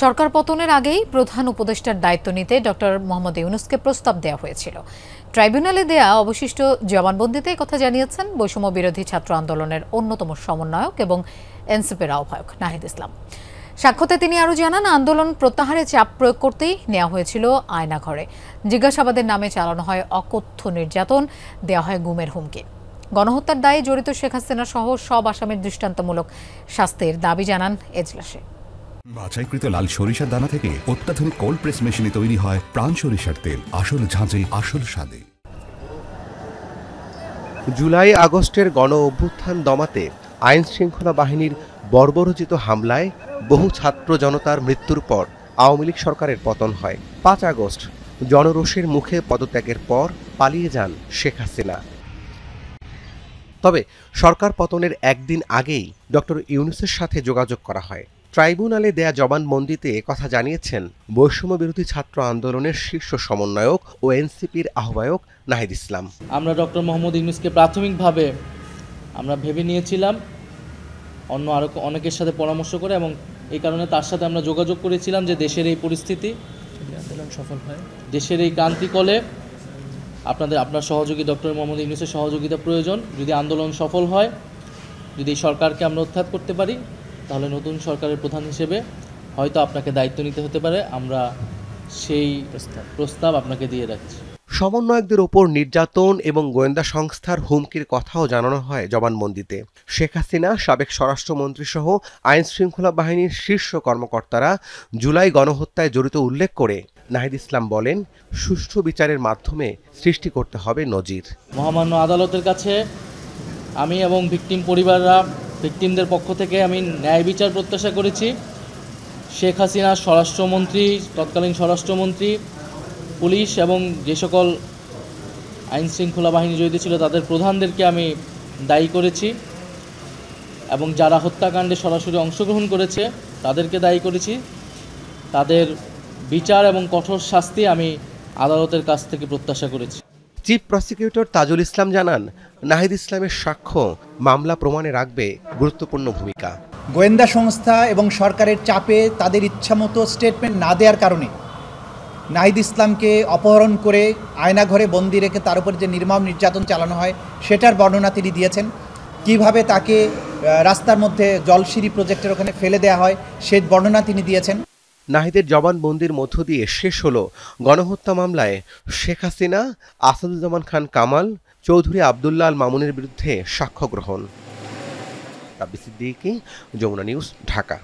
সরকার পতনের আগেই প্রধান উপদেষ্টার দায়িত্ব নিতে ডক্টর মোহাম্মদ ইউনূসকে প্রস্তাব দেওয়া হয়েছিল। ট্রাইব্যুনালে দেয়া অবশিষ্ট জবানবন্দিতে কথা জানিয়েছেন বৈষম্য বিরোধী ছাত্র আন্দোলনের অন্যতম সমন্বয়ক এবং এনসিপির আহ্বায়ক নাহিদ ইসলাম। সাক্ষ্যতে তিনি আরও জানান, আন্দোলন প্রত্যাহারে চাপ প্রয়োগ করতেই নেওয়া হয়েছিল আয়নাঘরে। জিজ্ঞাসাবাদের নামে চালানো হয় অকথ্য নির্যাতন, দেওয়া হয় গুমের হুমকি। গণহত্যার দায়ে জড়িত শেখ হাসিনা সহ সব আসামির দৃষ্টান্তমূলক শাস্তির দাবি জানান এজলাসে। বাছাইকৃত লাল সরিষার দানা থেকে অত্যাধুনিক কোল্ড প্রেস মেশিনে তৈরি হয় প্রাণ সরিষার তেল, আসল ঝাঁঝে আসল স্বাদে। জুলাই আগস্টের গণ অভ্যুত্থান দমাতে আইন শৃঙ্খলা বাহিনীর বর্বরোচিত হামলায় বহু ছাত্র জনতার মৃত্যুর পর আওয়ামী লীগ সরকারের পতন হয়। 5 আগস্ট জনরোষের মুখে পদত্যাগের পর পালিয়ে যান শেখ হাসিনা। তবে সরকার পতনের একদিন আগেই ডক্টর ইউনূসের সাথে যোগাযোগ করা হয়। ট্রাইব্যুনালে দেয়া জবানবন্দিতে কথা জানিয়েছেন বৈষম্য বিরোধী ছাত্র আন্দোলনের শীর্ষ সমন্বয়ক ও এনসিপির আহ্বায়ক নাহিদ ইসলাম। আমরা ডক্টর মোহাম্মদ ইউনূসকে প্রাথমিকভাবে আমরা ভেবে নিয়েছিলাম অন্য আরও অনেকের সাথে পরামর্শ করে, এবং এই কারণে তার সাথে আমরা যোগাযোগ করেছিলাম যে দেশের এই পরিস্থিতি, আন্দোলন সফল হয়, দেশের এই ক্রান্তিকলে আপনার সহযোগী ডক্টর মোহাম্মদ ইউনূসের সহযোগিতা প্রয়োজন। যদি আন্দোলন সফল হয়, যদি এই সরকারকে আমরা উৎখাত করতে পারি, তাহলে নতুন সরকারের প্রধান হিসেবে হয়তো আপনাকে দায়িত্ব নিতে হতে পারে। আমরা সেই প্রস্তাব আপনাকে দিয়ে রাখছি। সমন্বয়কদের ওপর নির্যাতন এবং গোয়েন্দা সংস্থার হুমকির কথাও জানানো হয় জবানবন্দিতে। শেখ হাসিনা, সাবেক স্বরাষ্ট্রমন্ত্রী সহ আইন শৃঙ্খলা বাহিনীর শীর্ষ কর্মকর্তারা জুলাই গণহত্যায় জড়িত উল্লেখ করে নাহিদ ইসলাম বলেন, সুষ্ঠু বিচারের মাধ্যমে সৃষ্টি করতে হবে নজির। মহামান্য আদালতের কাছে আমি এবং ভিকটিমদের পক্ষ থেকে আমি ন্যায় বিচার প্রত্যাশা করেছি। শেখ হাসিনা স্বরাষ্ট্রমন্ত্রী, তৎকালীন স্বরাষ্ট্রমন্ত্রী, পুলিশ এবং যে সকল আইন শৃঙ্খলা বাহিনী জড়িত ছিল তাদের প্রধানদেরকে আমি দায়ী করেছি, এবং যারা হত্যাকাণ্ডে সরাসরি অংশগ্রহণ করেছে তাদেরকে দায়ী করেছি। তাদের বিচার এবং কঠোর শাস্তি আমি আদালতের কাছ থেকে প্রত্যাশা করেছি। চিফ প্রসিকিউটর তাজুল ইসলাম জানান, নাহিদ ইসলামের সাক্ষ্য মামলা প্রমাণে রাখবে গুরুত্বপূর্ণ ভূমিকা। গোয়েন্দা সংস্থা এবং সরকারের চাপে তাদের ইচ্ছামতো স্টেটমেন্ট না দেওয়ার কারণে নাহিদ ইসলামকে অপহরণ করে আয়নাঘরে বন্দি রেখে তার উপর যে নির্মম নির্যাতন চালানো হয় সেটার বর্ণনা তিনি দিয়েছেন। কিভাবে তাকে রাস্তার মধ্যে জলসিঁড়ি প্রজেক্টের ওখানে ফেলে দেওয়া হয় সেই বর্ণনা তিনি দিয়েছেন। নাহিদের জবানবন্দির মধ্য দিয়ে শেষ হলো গণহত্যা মামলায় শেখ হাসিনা, আসাদুজ্জামান খান কামাল, চৌধুরী আবদুল্লাহ আল মামুনের বিরুদ্ধে সাক্ষ্য গ্রহণ। রাব্বি সিদ্দিকী, যমুনা নিউজ, ঢাকা।